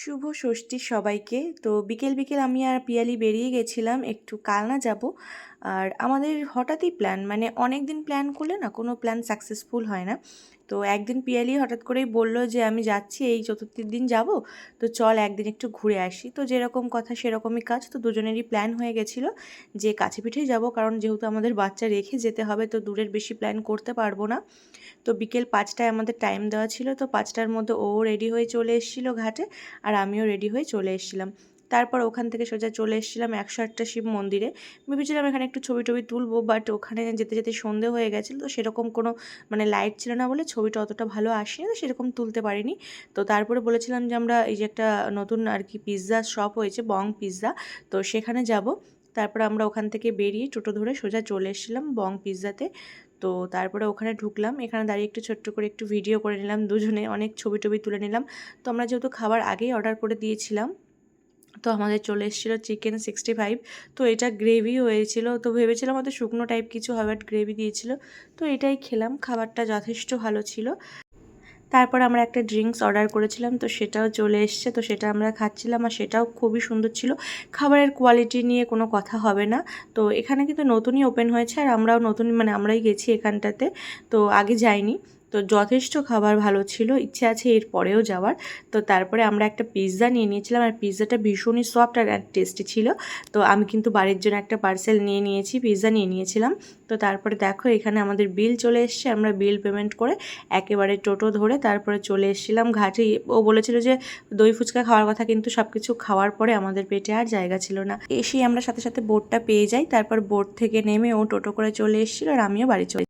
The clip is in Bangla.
শুভ ষষ্ঠী সবাইকে। তো বিকেল বিকেল আমি আর পিয়ালি বেরিয়ে গেছিলাম একটু কালনা যাব। আর আমাদের হঠাৎই প্ল্যান, মানে অনেক দিন প্ল্যান করলে না কোনো প্ল্যান সাকসেসফুল হয় না। তো একদিন পিয়ালি হঠাৎ করেই বলল যে আমি যাচ্ছি, এই চতুর্থীর দিন যাব, তো চল একদিন একটু ঘুরে আসি। তো যেরকম কথা সেরকমই কাজ, তো দুজনেরই প্ল্যান হয়ে গেছিলো যে কাছে পিঠেই যাব, কারণ যেহেতু আমাদের বাচ্চা রেখে যেতে হবে তো দূরের বেশি প্ল্যান করতে পারবো না। তো বিকেল 5টায় আমাদের টাইম দেওয়া ছিল, তো 5টার মধ্যে ও রেডি হয়ে চলে এসেছিলো ঘাটে, আর আমিও রেডি হয়ে চলে এসেছিলাম। তারপর ওখান থেকে সোজা চলে এসেছিলাম 108টা শিব মন্দিরে। ভেবেছিলাম এখানে একটু ছবি টবি তুলবো, বাট ওখানে যেতে যেতে সন্ধে হয়ে গেছিলো, তো সেরকম কোনো লাইট ছিল না বলে ছবিটা অতটা ভালো আসেনি, তো সেরকম তুলতে পারিনি। তো তারপরে বলেছিলাম যে আমরা এই যে একটা নতুন আর কি পিৎজা শপ হয়েছে, বং পিৎজা, তো সেখানে যাব। তারপর আমরা ওখান থেকে বেরিয়ে টোটো ধরে সোজা চলে এসেছিলাম বং পিৎজাতে। তো তারপরে ওখানে ঢুকলাম, এখানে দাঁড়িয়ে একটু ছোট্ট করে একটু ভিডিও করে নিলাম দুজনে, অনেক ছবি টবি তুলে নিলাম। তো আমরা যেহেতু খাবার আগেই অর্ডার করে দিয়েছিলাম, তো আমাদের চলে এসেছিলো চিকেন 65। তো এটা গ্রেভি হয়েছিল, তো ভেবেছিলাম হয়তো শুকনো টাইপ কিছু হবে, বাট গ্রেভি দিয়েছিল। তো এটাই খেলাম, খাবারটা যথেষ্ট ভালো ছিল। তারপর আমরা একটা ড্রিঙ্কস অর্ডার করেছিলাম, তো সেটাও চলে এসছে, তো সেটা আমরা খাচ্ছিলাম, আর সেটাও খুবই সুন্দর ছিল। খাবারের কোয়ালিটি নিয়ে কোনো কথা হবে না। তো এখানে কিন্তু নতুনই ওপেন হয়েছে, আর আমরাও নতুন, আমরাই গেছি এখানটাতে, তো আগে যাইনি। তো যথেষ্ট খাবার ভালো ছিল, ইচ্ছে আছে এর পরেও যাওয়ার। তো তারপরে আমরা একটা পিৎজা নিয়ে নিয়েছিলাম, আর পিৎজাটা ভীষণই সফট আর টেস্টি ছিল। তো আমি কিন্তু বাড়ির জন্য একটা পার্সেল নিয়ে নিয়েছি, পিৎজা নিয়ে নিয়েছিলাম। তো তারপরে দেখো এখানে আমাদের বিল চলে এসছে, আমরা বিল পেমেন্ট করে একেবারে টোটো ধরে তারপরে চলে এসেছিলাম ঘাটে। ও বলেছিল যে দই ফুচকা খাওয়ার কথা, কিন্তু সব কিছু খাওয়ার পরে আমাদের পেটে আর জায়গা ছিল না। এসেই আমরা সাথে সাথে বোটটা পেয়ে যাই, তারপর বোট থেকে নেমে ও টোটো করে চলে এসেছিলো, আর আমিও বাড়ি চলে